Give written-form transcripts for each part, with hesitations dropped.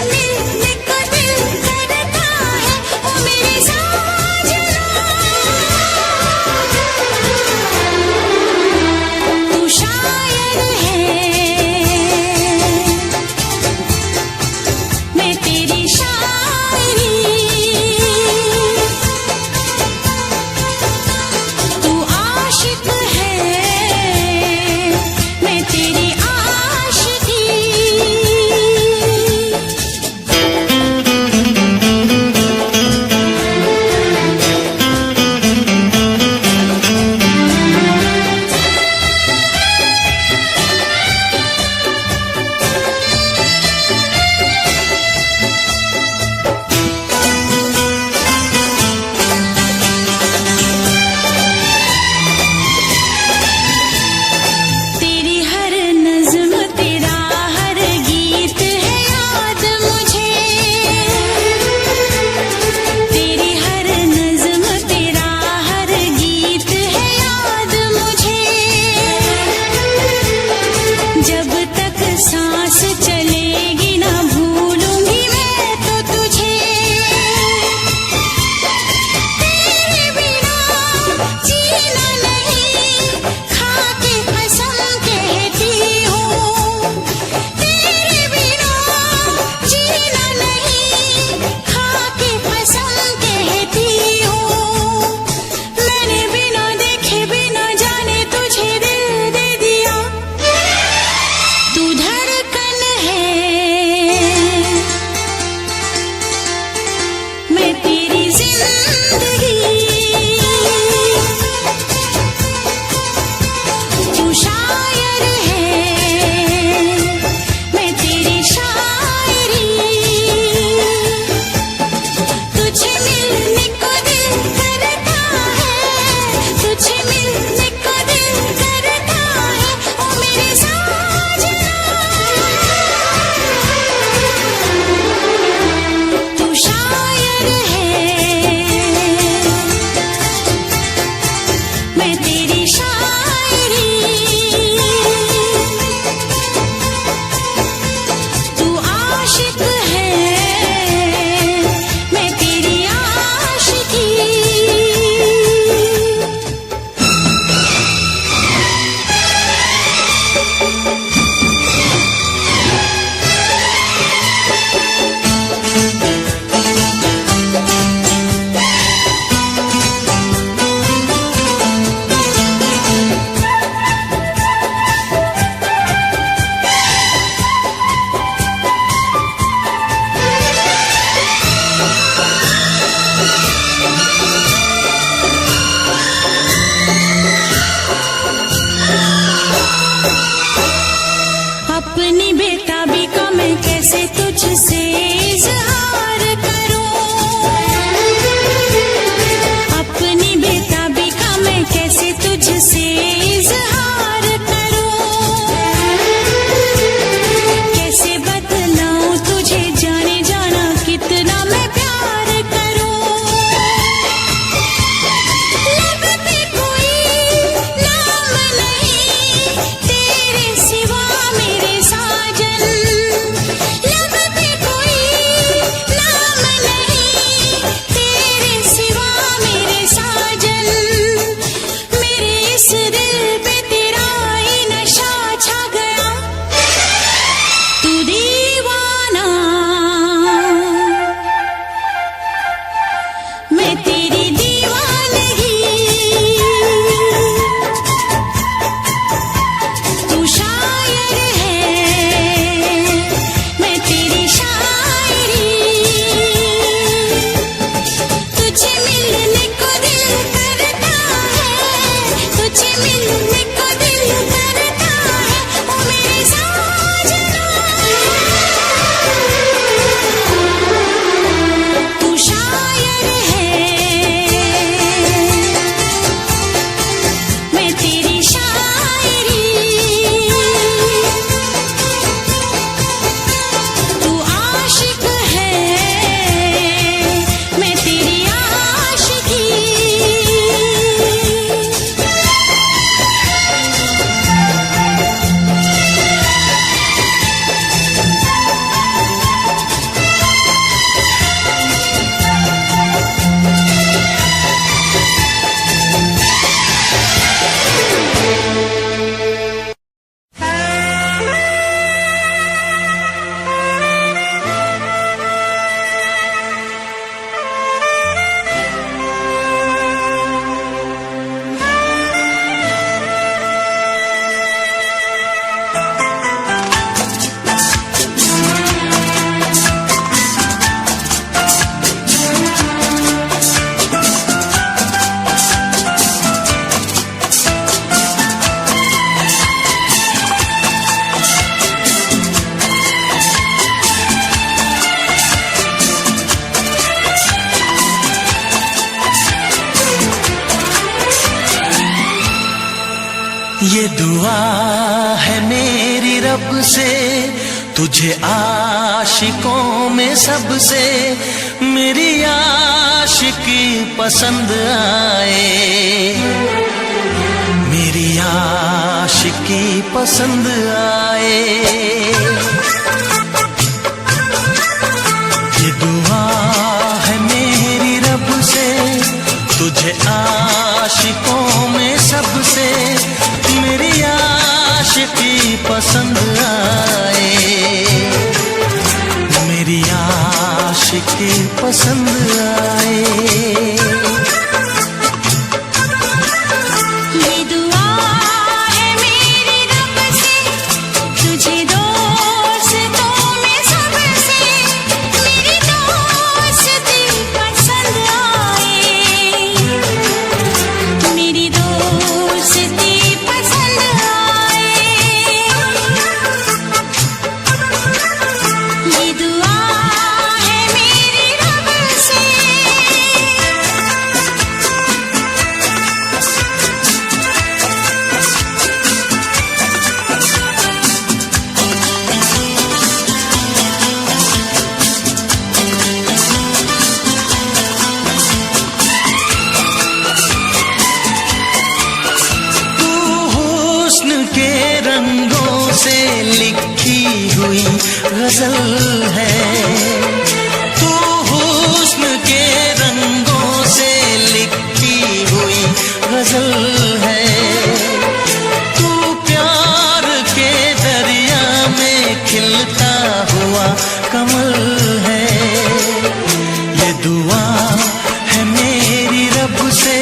मिलने को दिल करता है, ओ मेरे साजना। तू शायर है, मैं तेरी शायरी। तू आशिक है, मैं तेरी आशिकी। ये दुआ है मेरी रब से, तुझे आशिकों में सबसे मेरी आशिकी पसंद आए, मेरी आशिकी पसंद आए। ये दुआ है मेरी रब से, तुझे आशिकों में सबसे मेरी आशिकी पसंद आए, मेरी आशिकी पसंद आए। लिखी हुई गजल है, तू हुस्न के रंगों से लिखी हुई गजल है, तू प्यार के दरिया में खिलता हुआ कमल है। ये दुआ है मेरी रब से,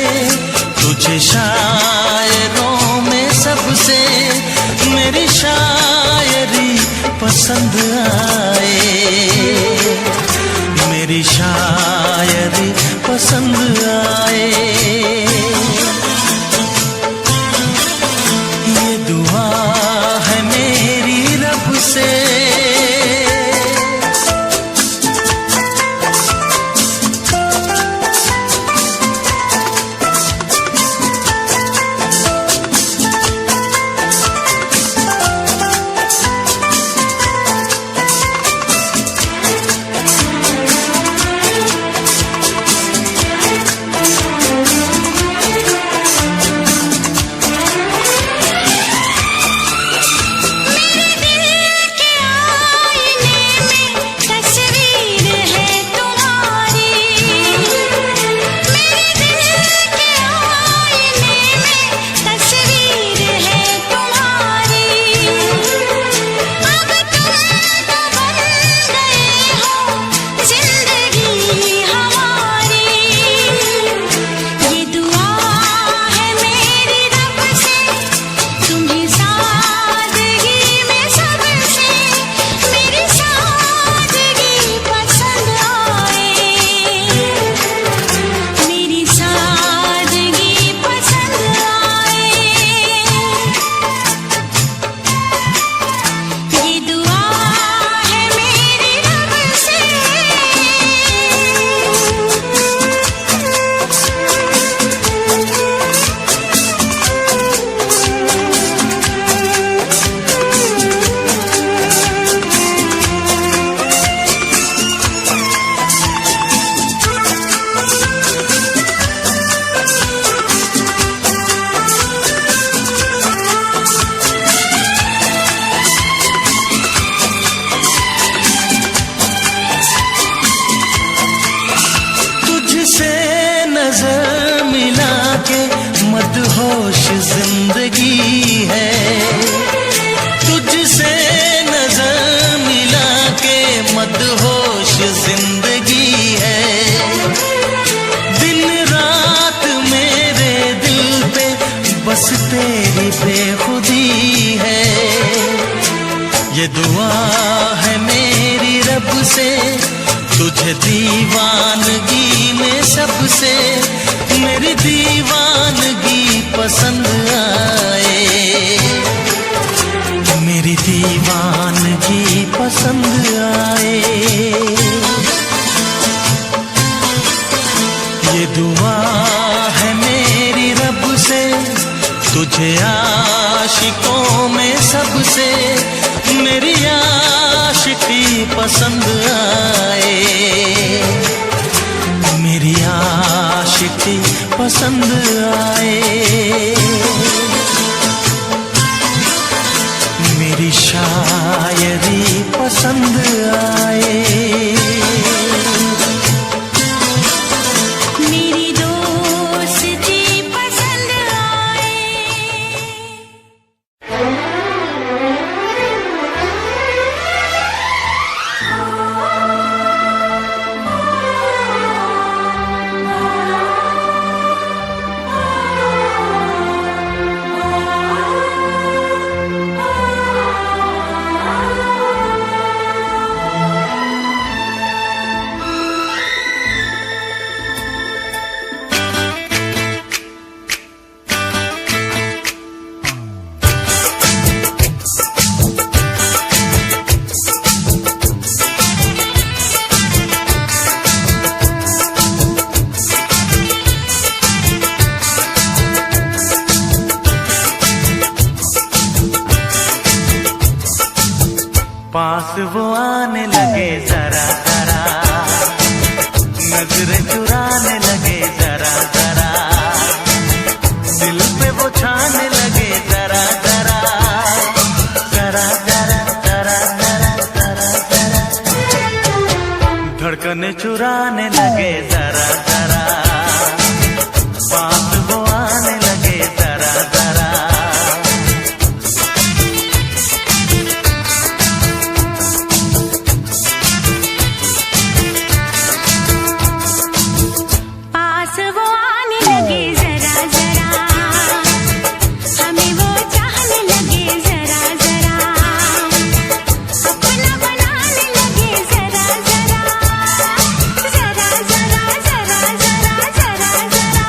तुझे शायरों में सबसे मेरी शायरी पसंद आए, मेरी शायरी पसंद आए। ये दुआ है मेरी रब से। मदहोश जिंदगी है, तुझसे नजर मिला के मदहोश जिंदगी है। दिन रात मेरे दिल पे बस तेरी बेखुदी है। ये दुआ है मेरी रब से, तुझे दीवानगी में सबसे मेरी दीवानगी पसंद आए, मेरी दीवानगी पसंद आए। ये दुआ है मेरी रब से, तुझे पसंद आए, मेरी आशिकी पसंद आए, मेरी शायरी पसंद आए, मेरी दोस्ती पसंद आए। पास वो आने लगे जरा जरा, नजरें चुराने लगे जरा जरा, दिल पे वो छाने लगे जरा जरा, जरा जरा जरा जरा जरा जरा, धड़कने चुराने लगे जरा जरा, पास वो आने लगे जरा जरा। पास वो आने लगे जरा जरा, हमें वो चाहने लगे जरा जरा, अपना बनाने लगे जरा जरा, जरा जरा जरा जरा जरा जरा,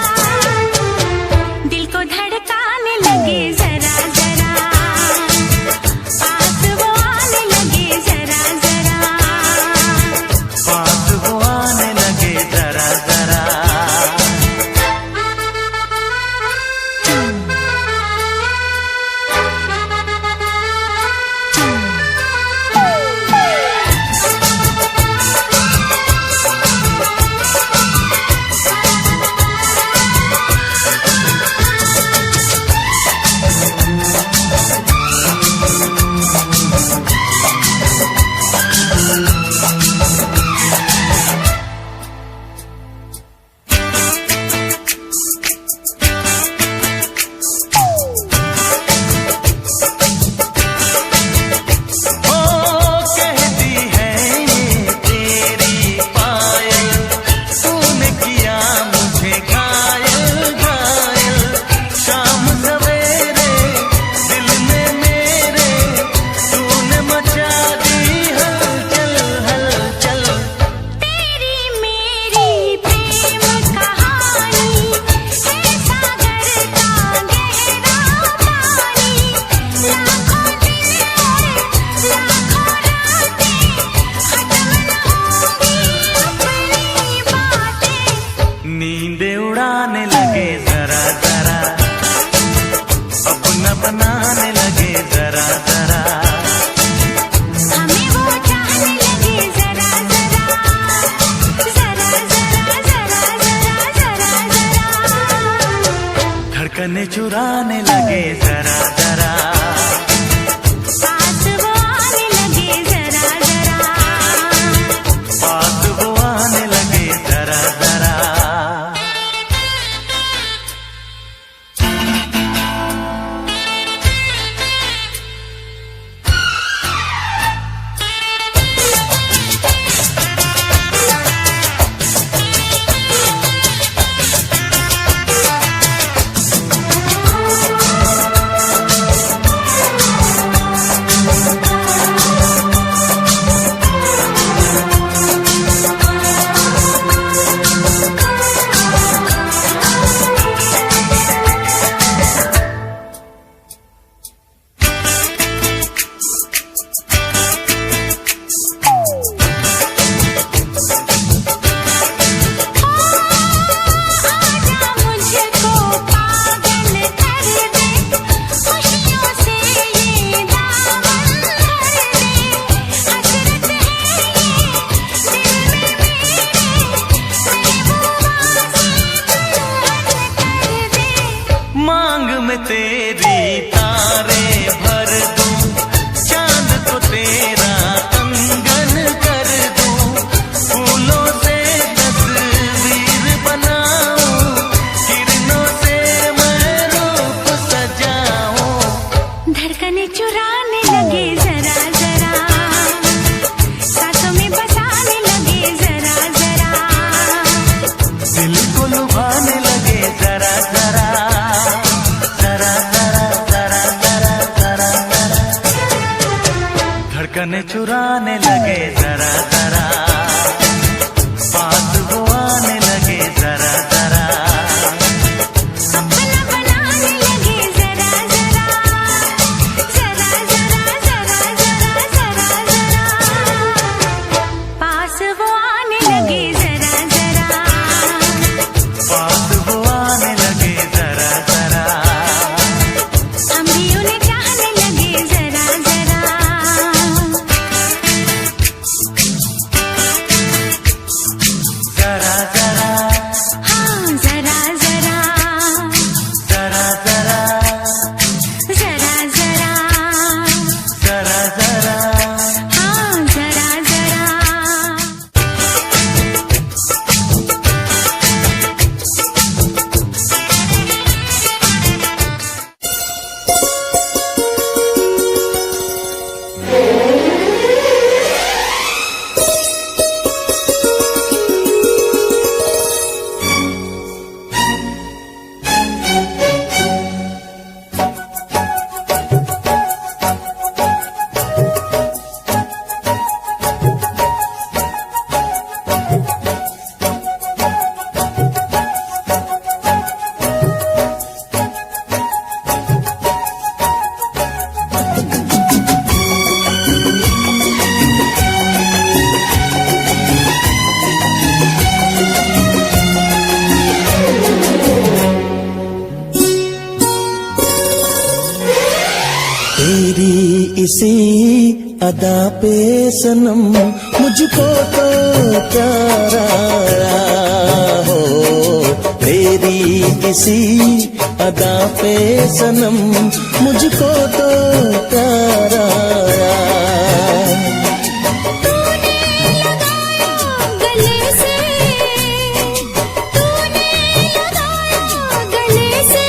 दिल को धड़काने लगे जरा जरा, पास वो आने लगे जरा जरा, पास वो आने लगे जरा जरा। नींदें उड़ाने लगे जरा जरा, अपना बनाने लगे जरा जरा, हमें वो चाहने लगे जरा जरा, जरा जरा जरा जरा जरा, धड़कने चुराने लगे जरा जरा, पास वो आने लगे जरा जरा, पास वो आने लगे जरा जरा। धड़कन चुराने लगे जरा जरा, पास वो आने लगे जरा जरा, अपना बनाने लगे जरा जरा, जरा जरा जरा जरा जरा जरा, पास वो आने लगे जरा जरा, पास वो आने लगे जरा जरा, हम भी उन्हें चाहने लगे जरा जरा, जरा जरा, हाँ जरा जरा, जरा जरा, जरा जरा, जरा जरा। हाँ जरा जरा। तेरी इसी अदा पे सनम मुझको तो प्यारा हो, तेरी इसी अदा पे सनम मुझको तो प्यारा। गले से तूने लगाया गले से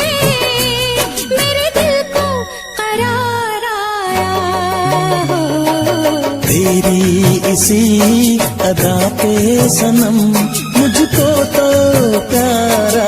मेरे दिल को करार आया हो, तेरी इसी अदा पे सनम मुझको तो प्यारा।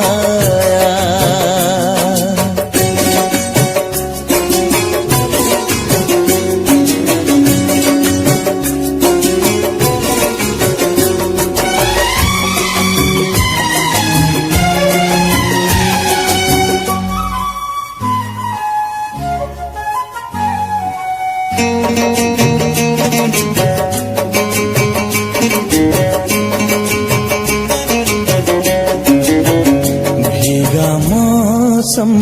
भीगा मौसम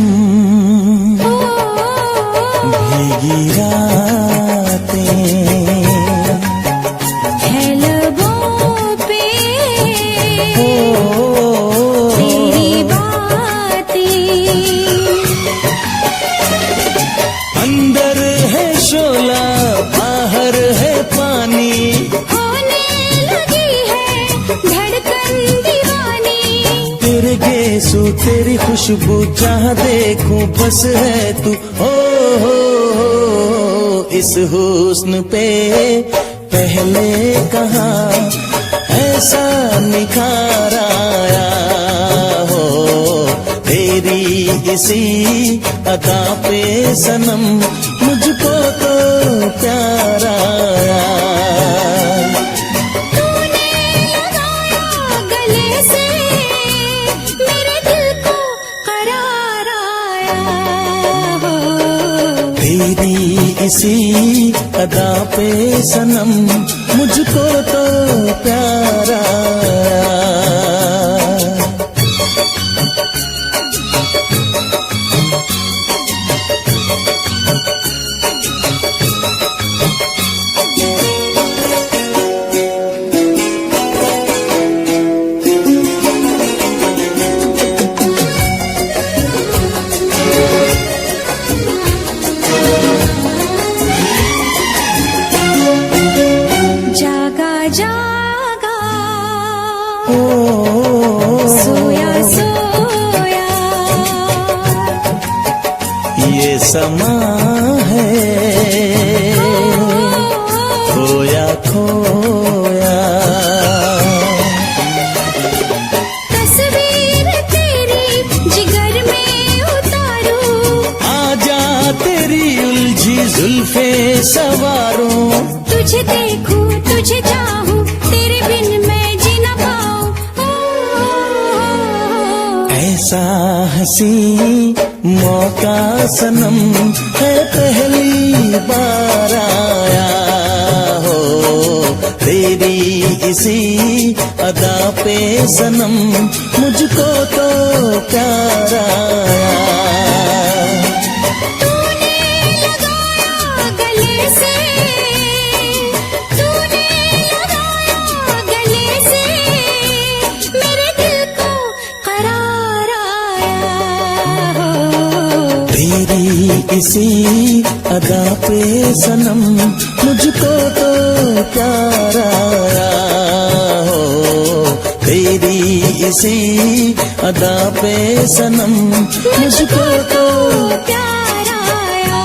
भीगी रातें है लबों पे तेरी बातें, अंदर है शोला बाहर है पानी, होने लगी है धड़कन दीवानी, तेरे गेसू तेरी खुशबू जहाँ देखूं बस है तू। हो इस हुस्न पे पहले कहाँ ऐसा निखार आया हो, तेरी इसी अदा पे सनम मुझको तो प्यारा। तूने लगाया गले से मेरे दिल को करार आया हो, तेरी इसी अदा पे सनम मुझको तो प्यारा। जागा जागा ओ सोया सोया, ये समा है खोया खोया, तस्वीर तेरी जिगर में उतारूं, आजा तेरी उलझी जुल्फे सवारों, तुझ तुझे देखूं तुझे चाहूं तेरे बिन मैं जी ना पाऊं। ऐसा हंसी मौका सनम है पहली बार आया हो, तेरी इसी अदा पे सनम मुझको तो प्यार आया। तूने लगाया गले से, तूने लगाया गले से, मेरे दिल को करार आया हो। तेरी इसी अदा पे सनम मुझको तो प्यार आया हो, तेरी इसी अदा पे सनम मुझको तो प्यार आया।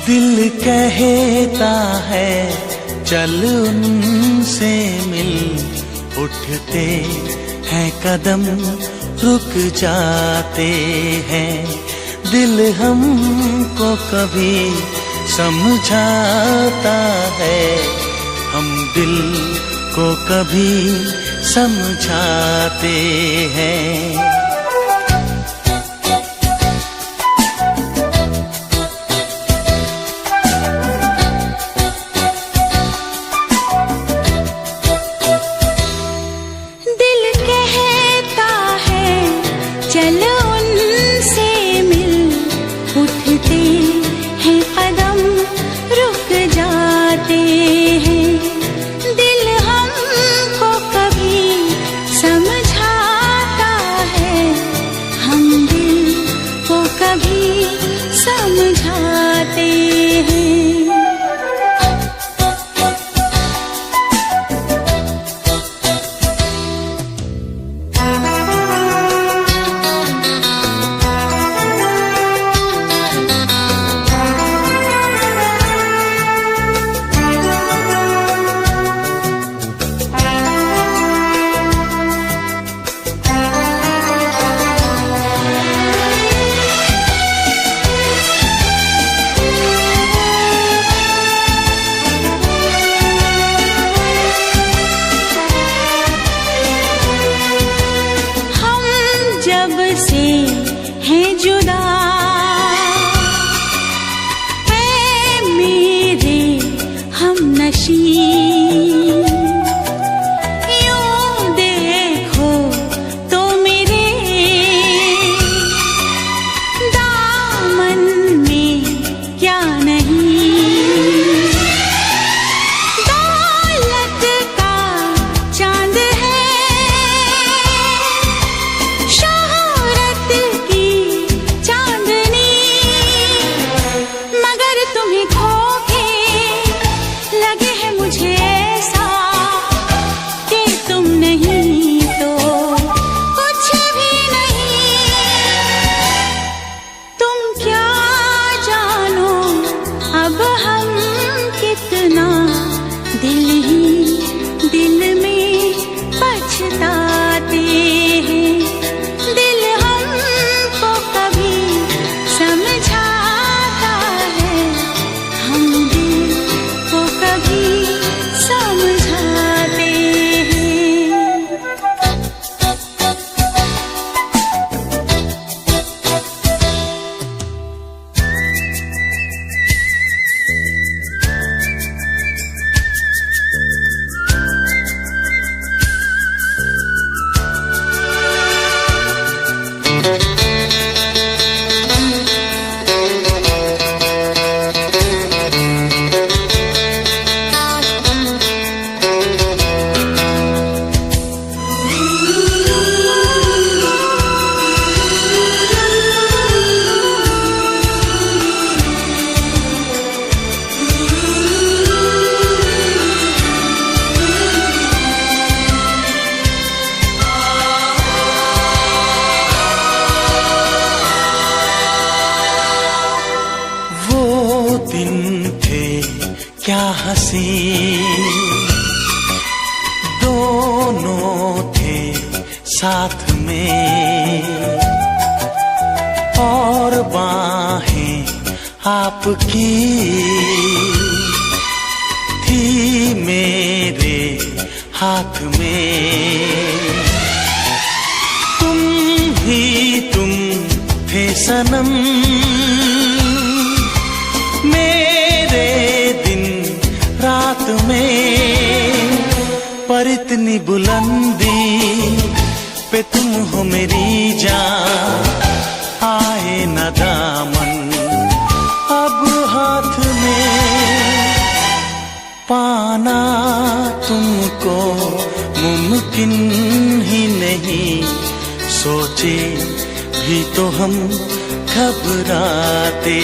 दिल कहता है चल उनसे मिल, उठते हैं कदम रुक जाते हैं। दिल हमको कभी समझाता है, हम दिल को कभी समझाते हैं। हंसी दोनों थे साथ में, और बाहें आपकी थी मेरे हाथ में। तुम ही तुम थे सनम मेरे दिन रात में, पर इतनी बुलंदी पे तुम हो मेरी जान, आए न दामन अब हाथ में। पाना तुमको मुमकिन ही नहीं, सोचे भी तो हम घबराते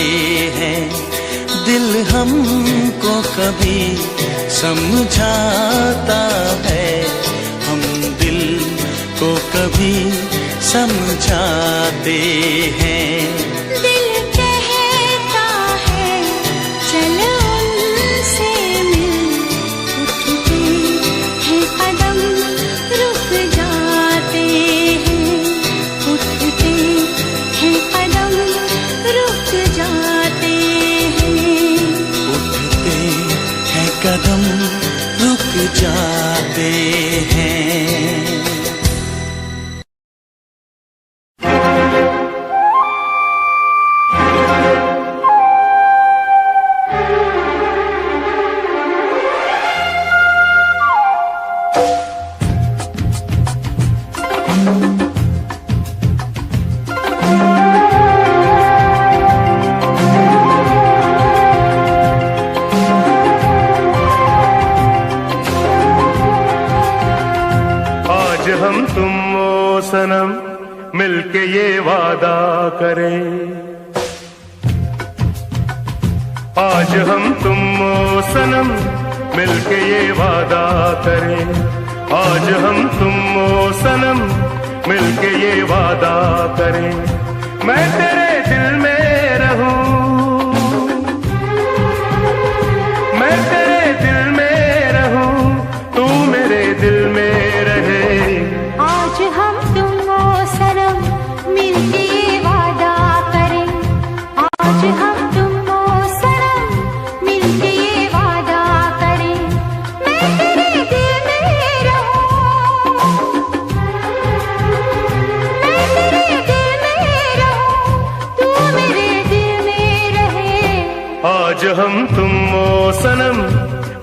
हैं। दिल हमको कभी समझाता है, हम दिल को कभी समझाते हैं। दिल कहता है चलो उनसे मिल, उठते हैं कदम रुक जाते हैं, उठते हैं कदम रुक जाते हैं, उठते हैं कदम रुक जाते हैं। हम तुम ओ सनम मिलके ये वादा करें, आज हम तुम ओ सनम मिलके ये वादा करें, आज हम तुम ओ सनम मिलके ये वादा करें। मैं तेरे दिल में रहूं, मैं तेरे दिल में रहूं, तू मेरे दिल में रहे। आज हम तुम ओ सनम मिलके ये वादा करें, आज हम तुम ओ सनम मिलके ये वादा करें। मैं तेरे दिल में रहूं, मैं तेरे दिल में रहूं, तू मेरे दिल में रहे। आज हम तुम ओ सनम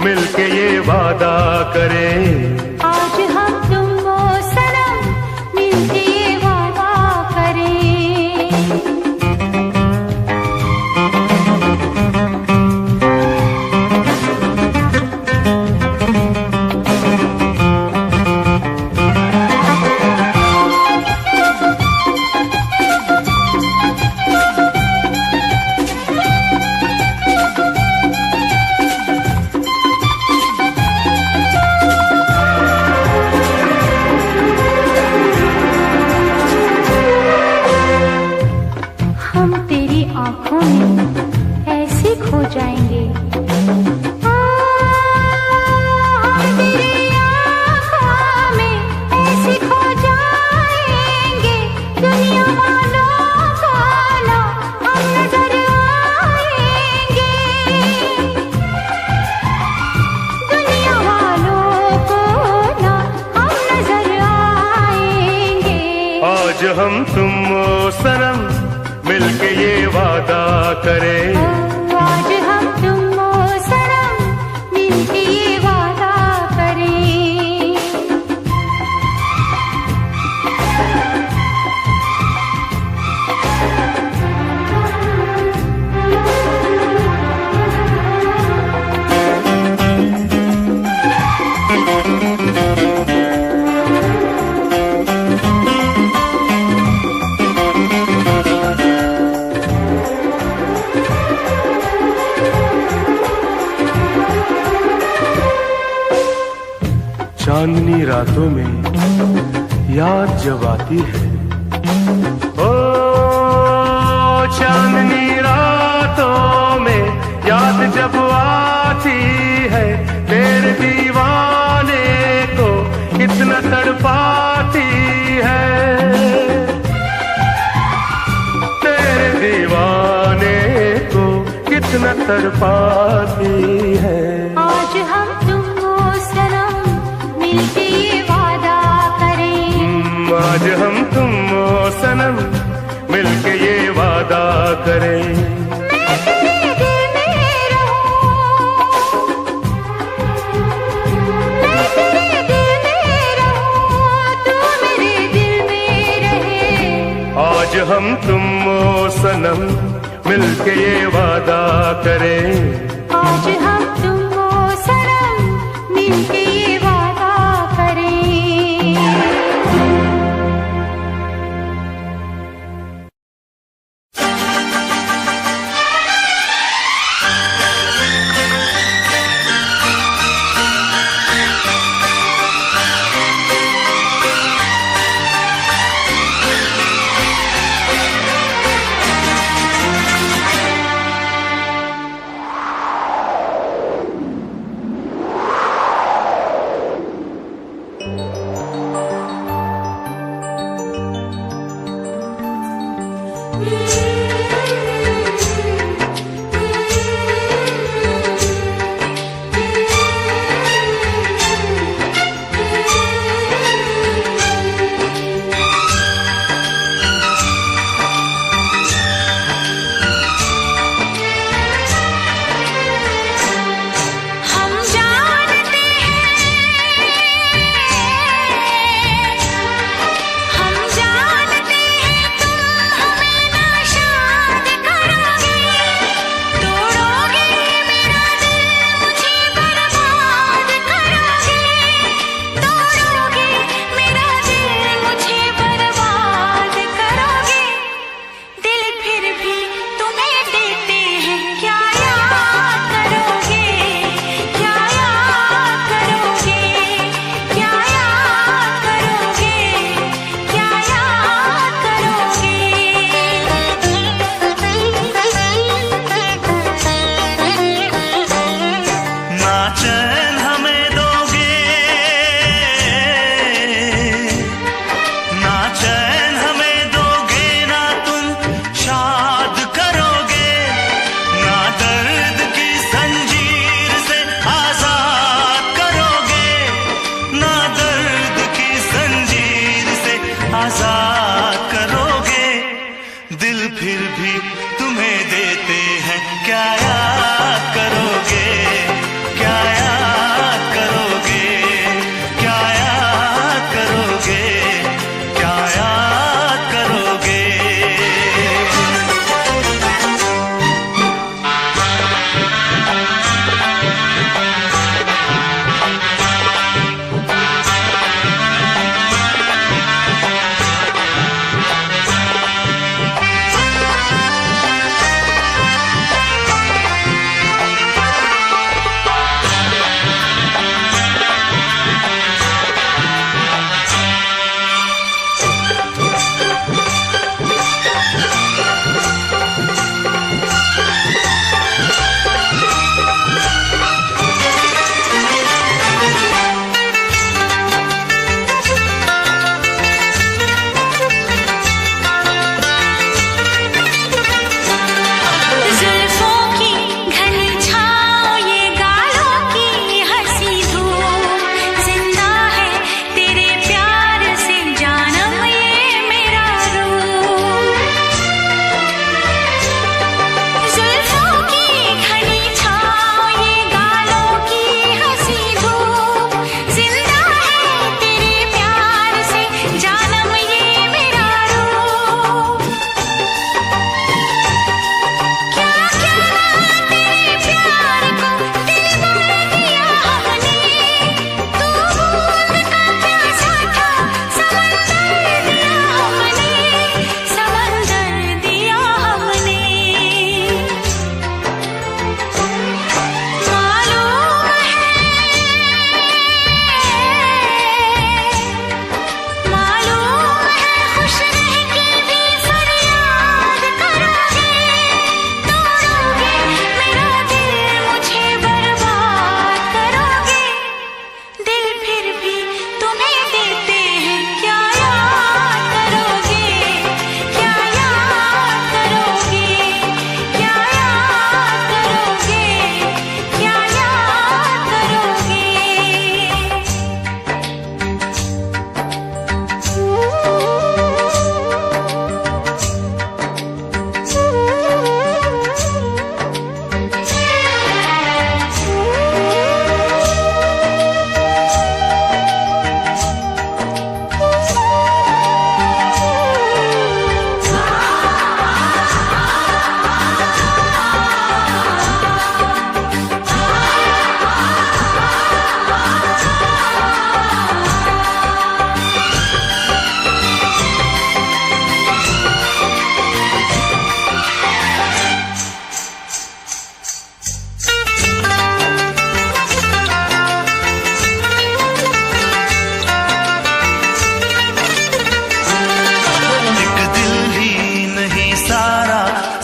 मिलके ये वादा करें, आज हम तुम ओ सनम मिलके ये वादा करें। हम तेरी आंखों में ऐसे खो जाएंगे, हम तेरी आंखों में ऐसे खो जाएंगे, दुनिया वालों को ना हम नजर आएंगे, दुनिया वालों को ना हम नजर आएंगे। आज हम तुम ओ सनम मिलके ये वादा करें, आज हम तुम ओ सनम मिलके ये वादा करें। चांदनी रातों में याद जब आती है, ओ चांदनी रातों में याद जब आती है, कितना तड़पाती है, तेरे दीवाने को कितना तड़पाती है। आज हम तुम ओ सनम मिलके ये वादा करें, आज हम तुम ओ सनम मिलके ये वादा करें। मैं तेरे दिल में रहूं, मैं तेरे दिल में रहूं, तू मेरे दिल में रहे। आज हम तुम ओ सनम मिलके ये वादा करें। आज हम तुम ओ सनम मिलके ये वादा करें।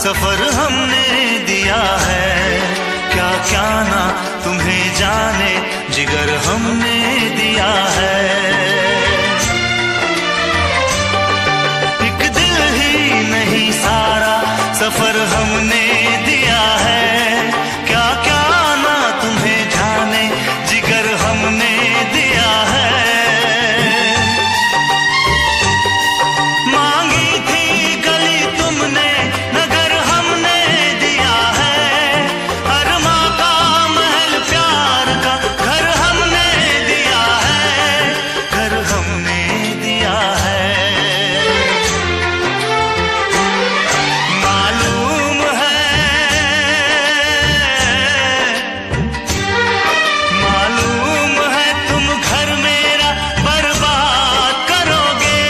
सफर हमने दिया है, क्या क्या ना तुम्हें जाने जिगर हमने दिया है। एक दिल ही नहीं सारा सफर हमने दिया है, क्या क्या ना तुम्हें जाने जिगर हमने दिया है। मांगी थी गली तुमने नगर हमने दिया है, अरमा का महल प्यार का घर हमने दिया है, घर हमने दिया है। मालूम है तुम घर मेरा बर्बाद करोगे,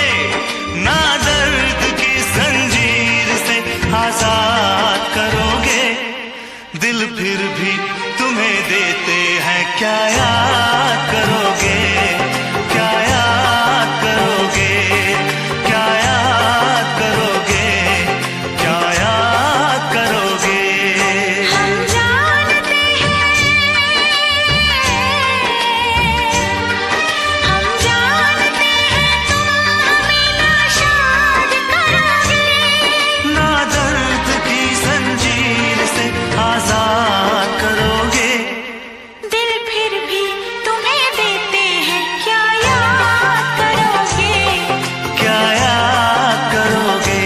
ना दर्द की जंजीर से आजाद करोगे। दिल फिर भी तुम्हें देते हैं, क्या याद करोगे, क्या याद करोगे, क्या याद करोगे, क्या याद करोगे। हम जानते हैं, हम जानते हैं तुम हमें नाशाद करोगे। ना दर्द की जंजीर से आजाद करोगे। दिल फिर भी तुम्हें देते हैं, क्या याद करोगे, क्या याद करोगे,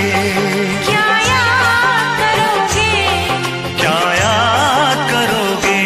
क्या याद करोगे। क्या याद करोगे।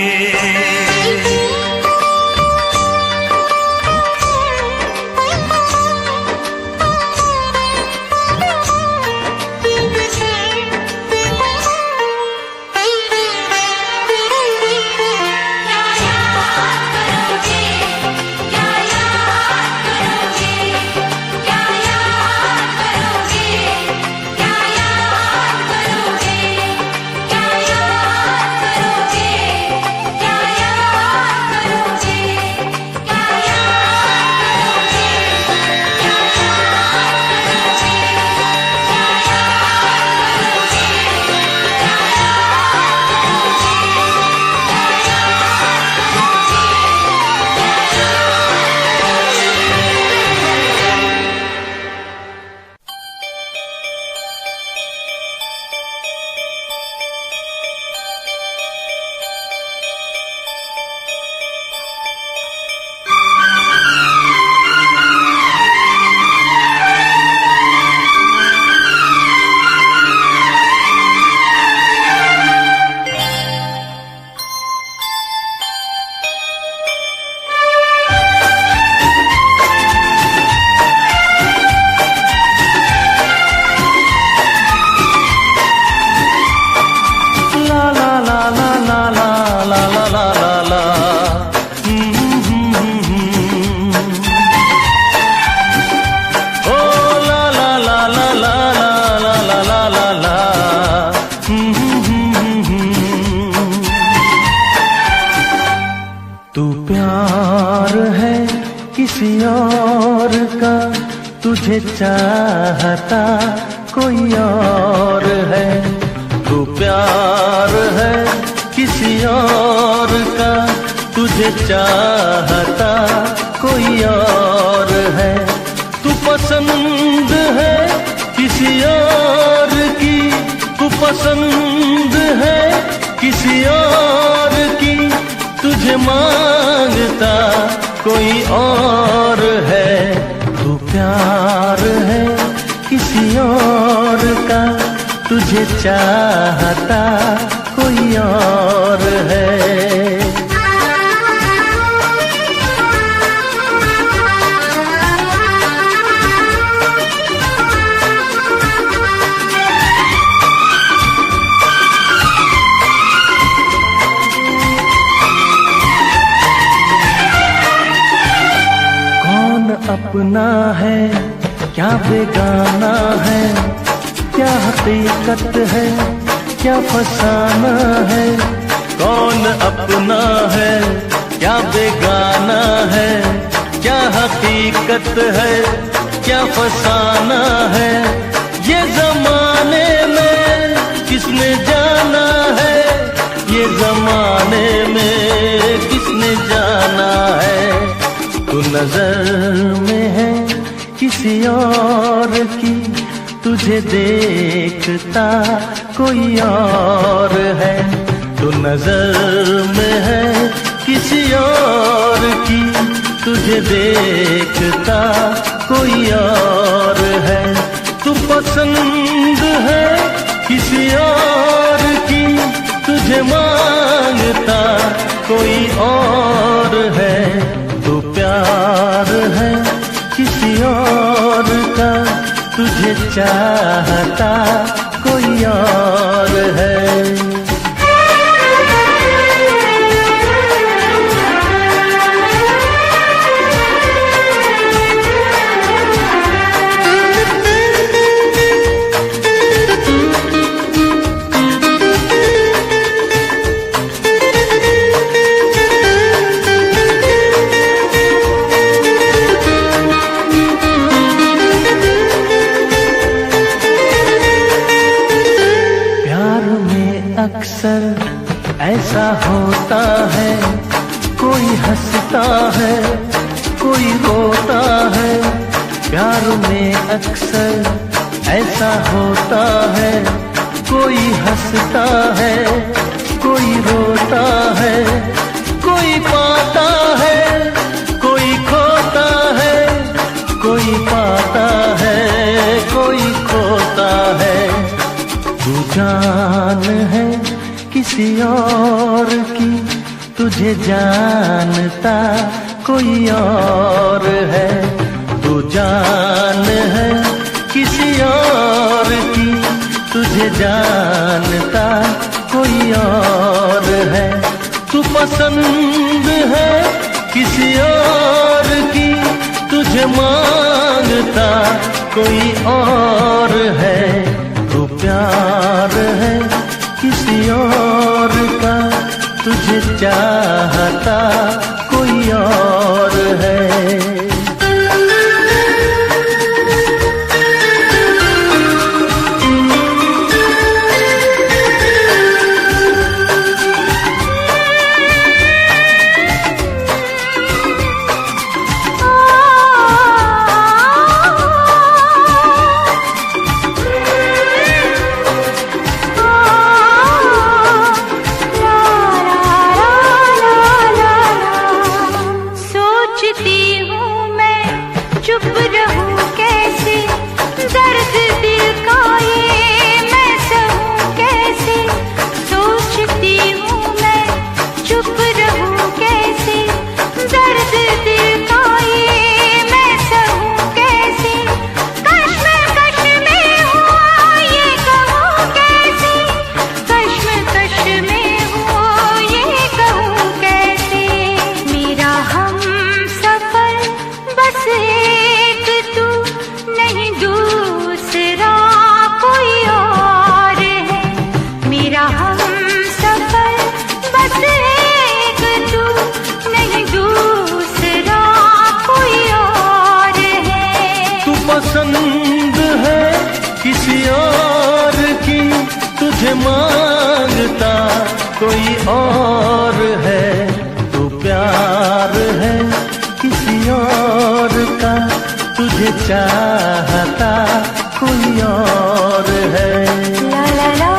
तू प्यार है किसी और का, तुझे चाहता कोई और है। तू प्यार है किसी और का, तुझे चाहता कोई और है। तू पसंद है किसी और की, तू पसंद है किसी और की, तुझे मांगता कोई और है। तू प्यार है किसी और का, तुझे चाहता कोई और है। अपना है क्या बेगाना है, क्या हकीकत है क्या फसाना है। कौन अपना है क्या बेगाना है, क्या हकीकत है क्या फसाना है। ये जमाने में किसने नजर में है किसी और की, तुझे देखता कोई और है। तू नजर में है किसी और की, तुझे देखता कोई और है। तू पसंद है किसी और की, तुझे मांगता कोई और है। तू प्यार है किसी और का, तुझे चाहता कोई और है। अक्सर ऐसा होता है, कोई हंसता है कोई रोता है। प्यार में अक्सर ऐसा होता है, कोई हंसता है कोई रोता है। कोई पाता है कोई खोता है, कोई पाता है कोई खोता है। तू जान है किसी और की, तुझे जानता कोई और है। तू जान है किसी और की, तुझे जानता कोई और है। तू पसंद है किसी और की, तुझे मांगता कोई और है। तू प्यार है किसी और का, तुझे चाहता कोई और है। चुप रहूं कैसे, दर्द दिल का ये मैं सहूं कैसे। सोचती हूँ मैं चुप रहूं कैसे, दर्द दिल का ये मैं सहूं कैसे। कश्मकश में हुआ ये कहूँ कैसे, कश्मकश में हुआ ये कहूँ कैसे। मेरा हम सफर बस पसंद है किसी और की, तुझे मांगता कोई और है। तू प्यार है किसी और का, तुझे चाहता कोई और है। ला ला ला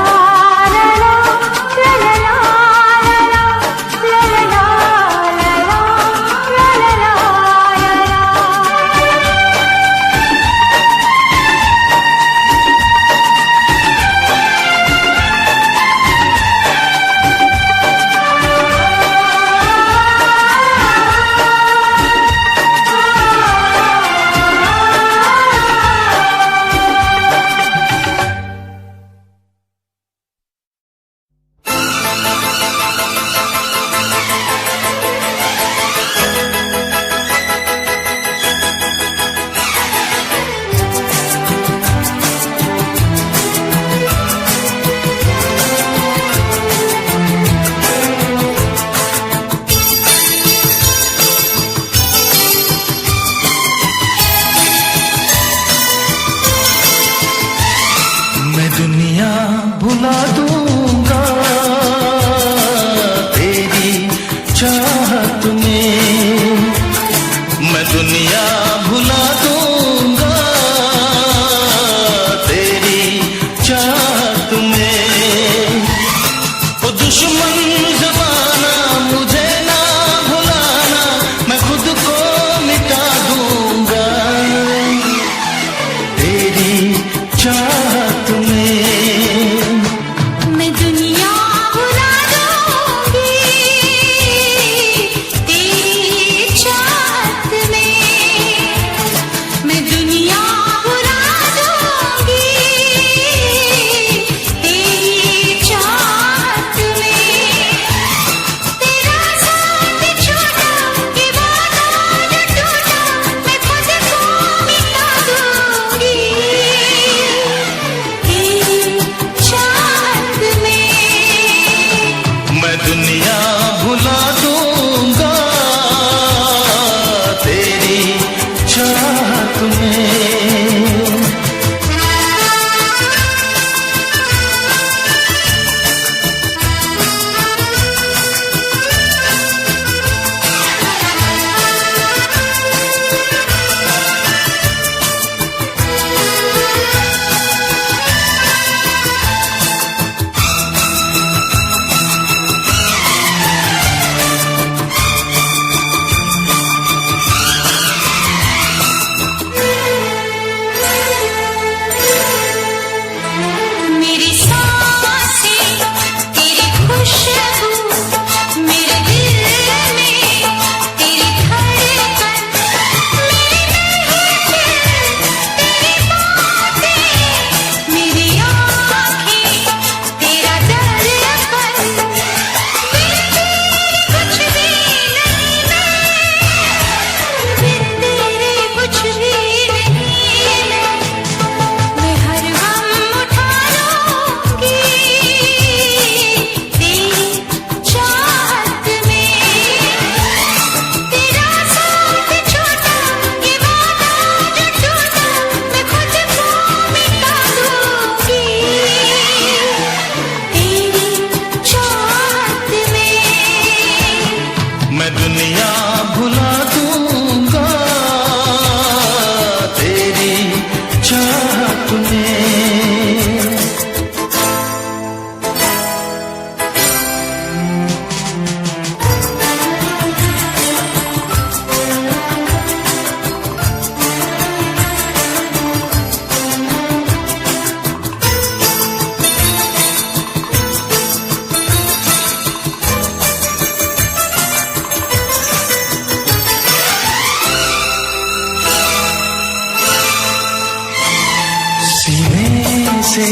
से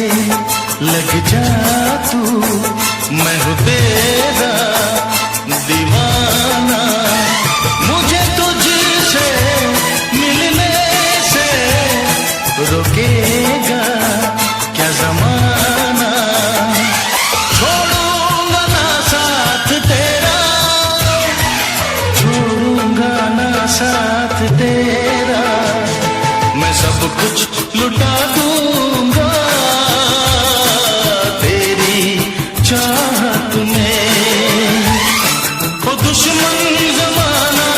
लग जा तू, मैं हूँ तेरा दीवाना। मुझे तुझसे मिलने से रोकेगा क्या जमाना। छोड़ूंगा ना साथ तेरा, छोड़ूंगा ना साथ तेरा, मैं सब कुछ लुटा दूंगा तेरी चाहत में। ओ दुश्मन जमाना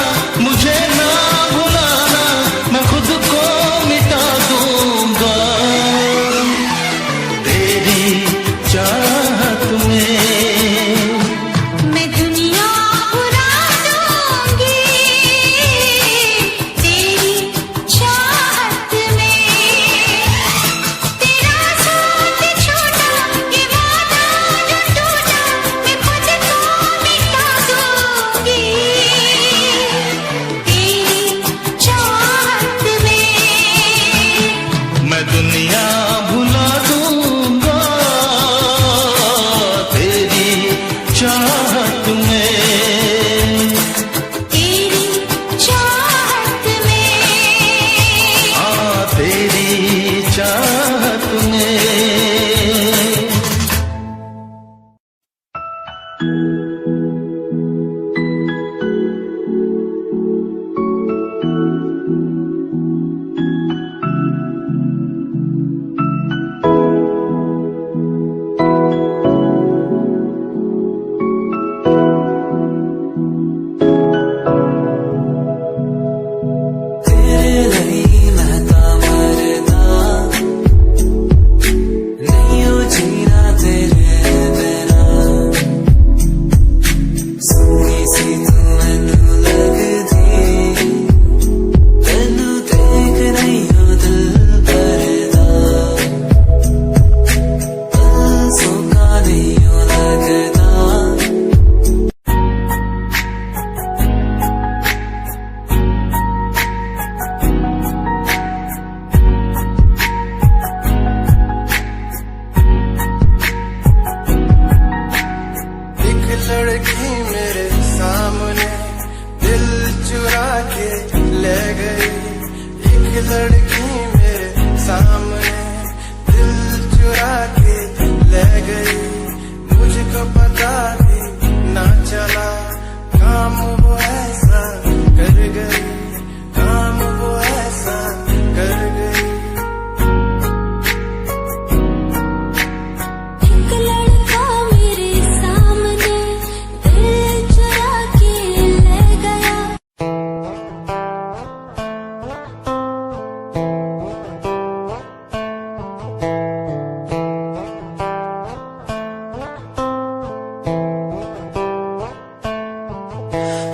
मुझे ना भुलाना, मैं खुद को मिटा दूंगा तेरी चाहत में। मैं दुनिया उड़ा दूंगी तेरी चाहत में। तेरा साथ छोड़ा ये वादा जो टूटा, मैं खुद को मिटा दूंगी तेरी चाहत में। मैं दुनिया भुला दूंगा तेरी चाहत में। तेरी चाहत में। हाँ तेरी चाहत में। तेरे लिए महता मरता, नहीं हो जीना तेरे बिना। सोनी सी तू मैनू लगदी, तैनू देख नहीं हो दिल भरदा। पल सोका नहीं हो लगदा। एक लड़की मेरे सामने दिल चुरा के ले गई। एक लड़की मेरे सामने दिल चुरा के ले गई। मुझको पता भी ना चला, काम वो ऐसा कर गई, काम वो ऐसा कर गई। एक लड़का मेरे सामने दिल चुरा के ले गया।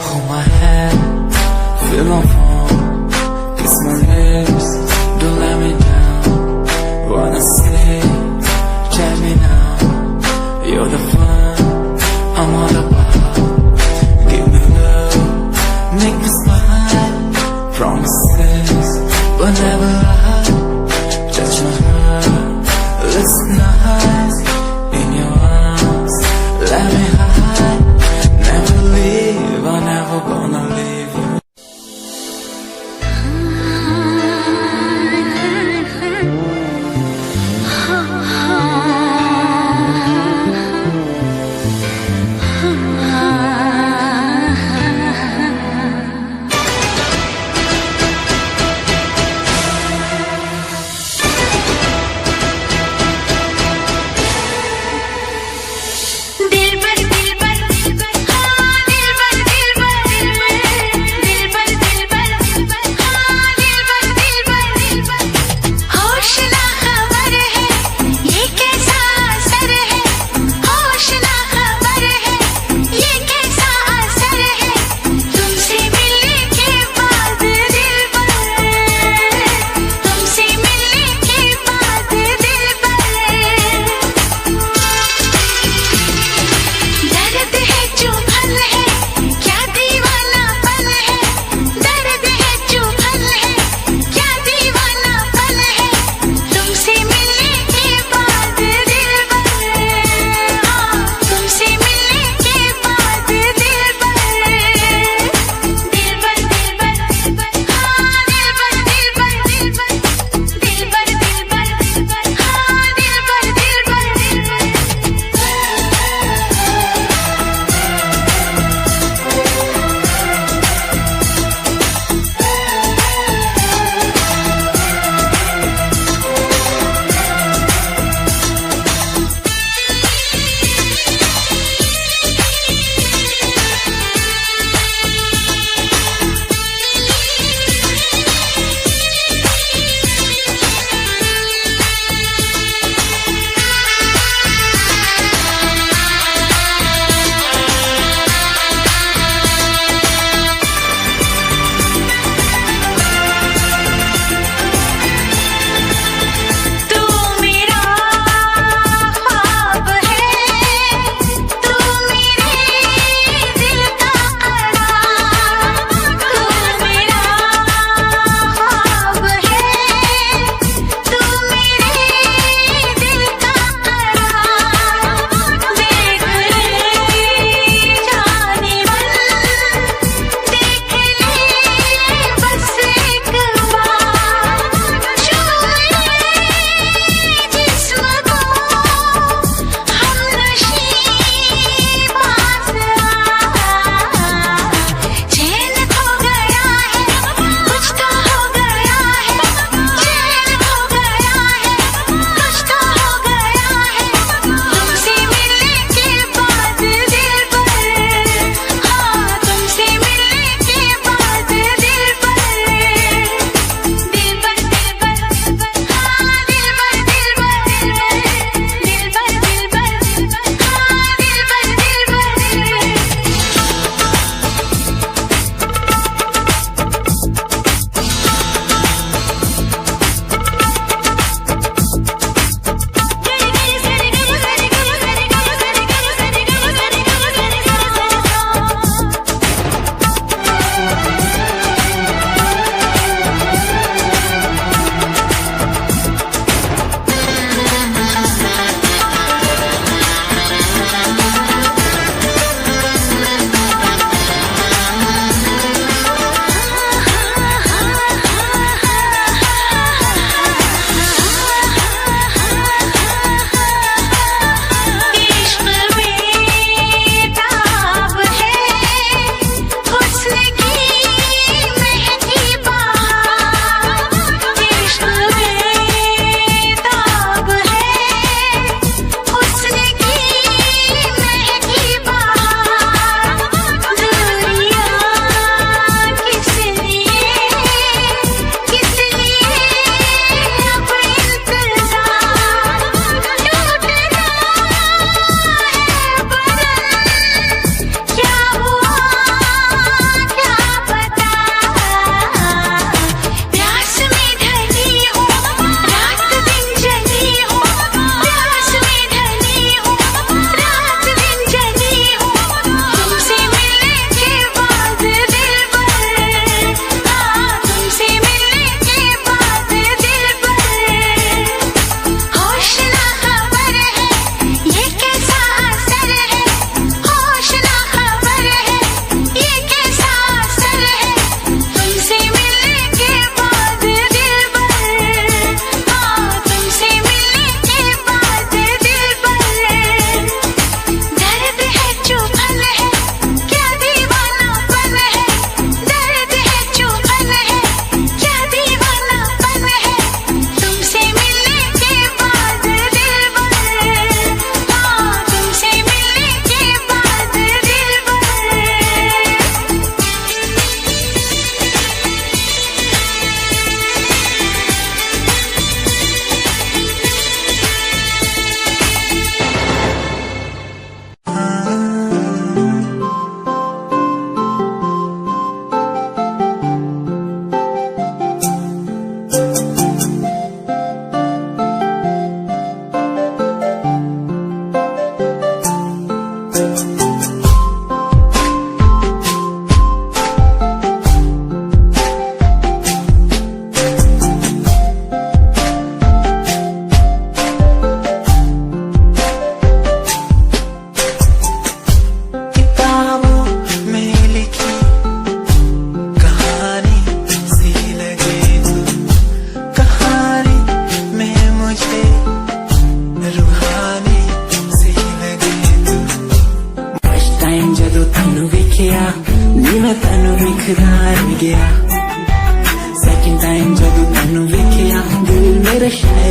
Hold my hand, feel my palm, kiss my lips, don't let me down. Wanna say, check me now, you're the fun I'm all about. Give me love, make me smile, promises but never lie. Touch my heart, listen nice, in your arms, let me hide. Never leave, I'm never gonna leave you.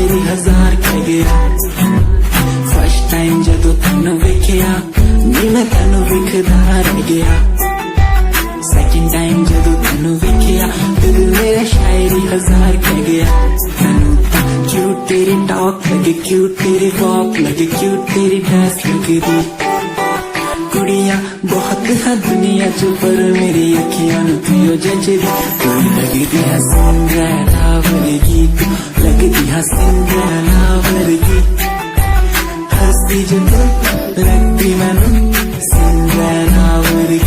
शायरी हजार कह गया first time जदों तैनू वेखिया नी मैं तैनू विखदा रह गया second time जदों तैनू वेखिया दिल मेरा शायरी हजार कह गया तैनू तां क्यूट तेरी टॉक लगे क्यूट तेरी वॉक लगे क्यूट तेरी ड्रेस लगे दी कुड़ियां बहुत है दुनिया च पर मेरी अखियां नू थियो जचदी कोई लगदी है सिंड्रेला वर्गी तू लगदी है सिंड्रेला वर्गी हंसदी जो तू लगदी मैनू सिंड्रेला वर्गी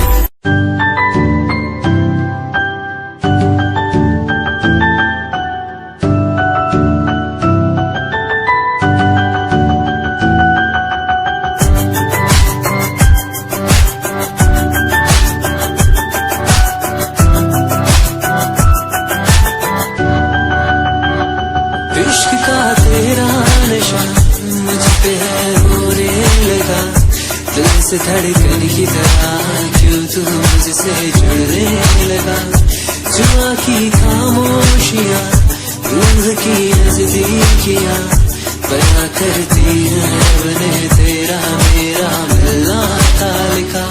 इश्क का तेरा नशा मुझ पे है होने लगा दिल से धड़कन की तरह क्यों तू मुझसे जुड़ने लगा जुआ की खामोशियां रूह की नजदीकियां बयां करती है रब ने तेरा मेरा मिलना था लिखा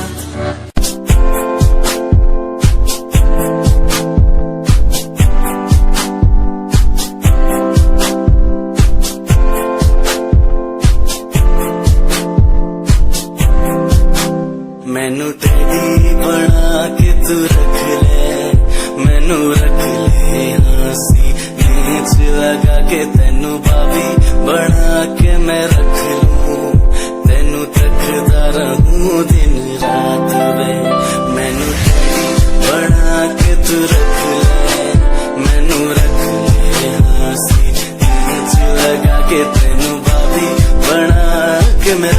मैनू तेरी बना के तू रख ले मैनू रख ले हंसी नीच लगा के तेनू भाभी बना के मैं रख लूं तेनू तकदा रहूं दिन रात वे मैनू तेरी बना के तू रख ले मैनू रख ले हंसी नीच लगा के तेनू भाभी बना के मैं